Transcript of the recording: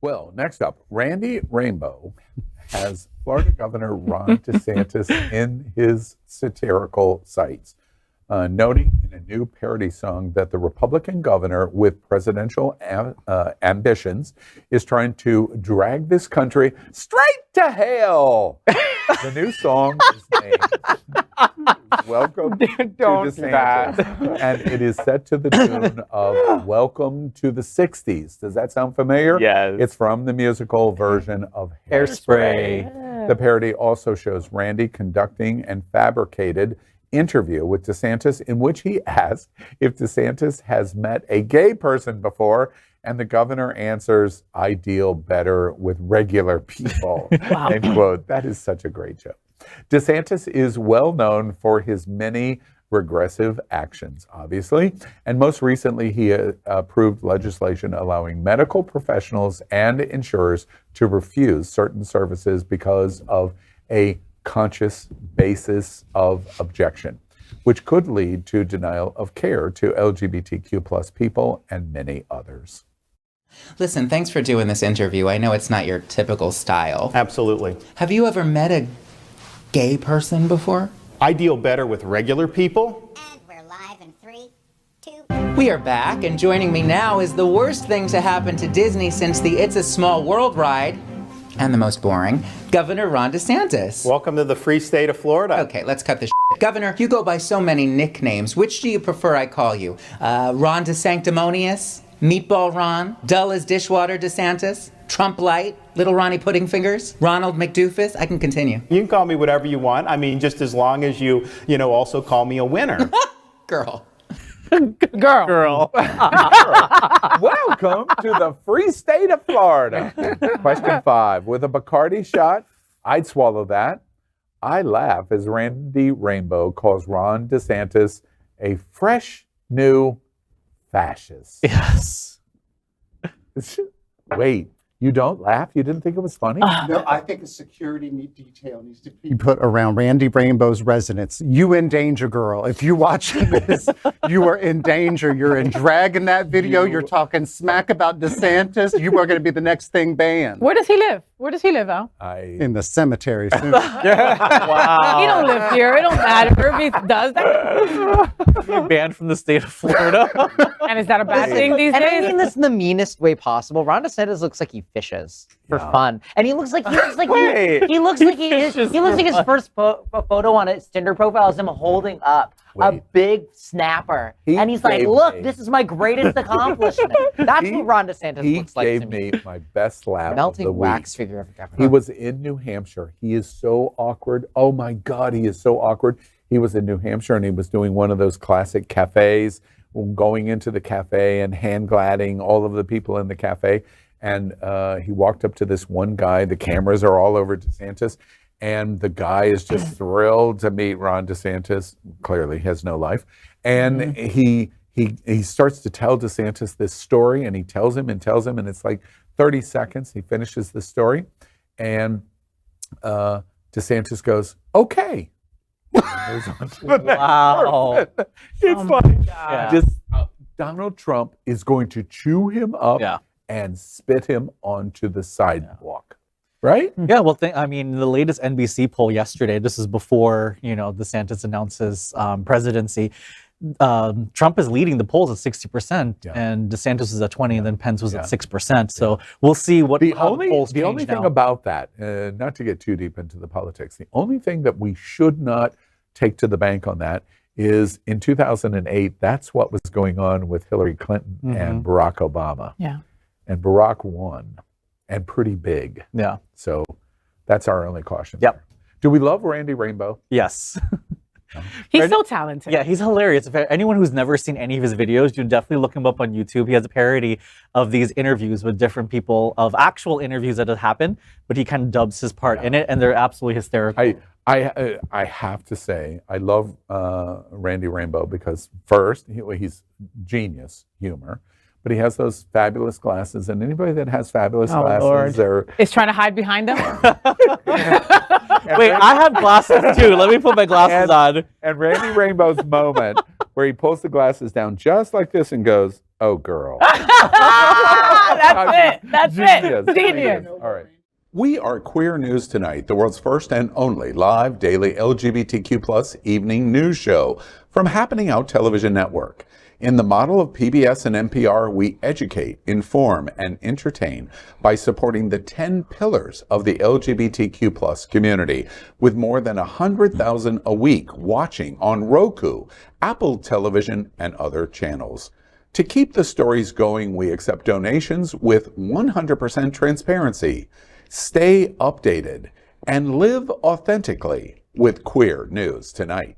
Well, next up, Randy Rainbow has Florida Governor Ron DeSantis in his satirical sights, noting in a new parody song that the Republican governor with presidential ambitions is trying to drag this country straight to hell. The new song is named Welcome to DeSantis, and it is set to the tune of Welcome to the 60s. Does that sound familiar? Yes. It's from the musical version of Hairspray. The parody also shows Randy conducting and fabricated interview with DeSantis in which he asked if DeSantis has met a gay person before, and the governor answers, "I deal better with regular people." Wow. End quote. That is such a great joke. DeSantis is well known for his many regressive actions, obviously, and most recently he approved legislation allowing medical professionals and insurers to refuse certain services because of a conscious basis of objection, which could lead to denial of care to LGBTQ plus people and many others. Listen, thanks for doing this interview. I know it's not your typical style. Absolutely. Have you ever met a gay person before? I deal better with regular people. And we're live in 3, 2. We are back, and joining me now is the worst thing to happen to Disney since the It's a Small World ride, and the most boring, Governor Ron DeSantis. Welcome to the free state of Florida. Okay, let's cut the shit. Governor, you go by so many nicknames. Which do you prefer I call you? Ron DeSanctimonious? Meatball Ron? Dull as dishwater DeSantis? Trump Light? Little Ronnie Pudding Fingers? Ronald McDoofus? I can continue. You can call me whatever you want. I mean, just as long as you also call me a winner. Girl. Girl. Welcome to the free state of Florida. Question 5. With a Bacardi shot, I'd swallow that. I laugh as Randy Rainbow calls Ron DeSantis a fresh, new fascist. Yes. Wait, you don't laugh? You didn't think it was funny? No, I think a security detail needs to be put around Randy Rainbow's residence. You in danger, girl. If you're watching this, you are in danger. You're in drag in that video. You're talking smack about DeSantis. You are going to be the next thing banned. Where does he live? Where does he live, Al? In the cemetery soon. Wow. He don't live here. It don't matter if he does that. You're banned from the state of Florida. And is that a bad thing these And days? I mean this in the meanest way possible. Ron DeSantis looks like he fishes for fun, and he looks like he looks like he looks like his first photo on his Tinder profile is him holding up a big snapper, and he's like, "Look, this is my greatest accomplishment." That's what Ron DeSantis looks like to me. He gave me my best laugh Melting of the wax week. figure of a governor. He was in New Hampshire. He is so awkward. Oh my God, he is so awkward. He was in New Hampshire and he was doing one of those classic cafes, going into the cafe and hand gladding all of the people in the cafe. And he walked up to this one guy. The cameras are all over DeSantis. And the guy is just thrilled to meet Ron DeSantis. Clearly has no life. And he starts to tell DeSantis this story, and he tells him, and it's like 30 seconds. He finishes the story. And DeSantis goes, "Okay." Wow. It's like just Donald Trump is going to chew him up and spit him onto the sidewalk. Right? Yeah, well, I mean, the latest NBC poll yesterday, this is before, DeSantis announces presidency. Trump is leading the polls at 60%, and DeSantis is at 20%, and then Pence was at 6%. So we'll see what the polls change only thing now. about that, not to get too deep into the politics, the only thing that we should not take to the bank on that is in 2008, that's what was going on with Hillary Clinton and Barack Obama. Yeah. And Barack won, and pretty big. Yeah. So that's our only caution. Yep. There. Do we love Randy Rainbow? Yes. He's so talented. Yeah, he's hilarious. If anyone who's never seen any of his videos, you definitely look him up on YouTube. He has a parody of these interviews with different people, of actual interviews that have happened, but he kind of dubs his part in it, and they're absolutely hysterical. I have to say, I love Randy Rainbow because first, he's genius humor, but he has those fabulous glasses, and anybody that has fabulous glasses is trying to hide behind them. Wait, I have glasses too. Let me put my glasses on. And Randy Rainbow's moment where he pulls the glasses down just like this and goes, "Oh, girl." That's it. That's Genius. it. Genius. All right. We are Queer News Tonight, the world's first and only live daily LGBTQ+ evening news show from Happening Out Television Network. In the model of PBS and NPR, we educate, inform, and entertain by supporting the 10 pillars of the LGBTQ+ community, with more than 100,000 a week watching on Roku, Apple Television, and other channels. To keep the stories going, we accept donations with 100% transparency. Stay updated and live authentically with Queer News Tonight.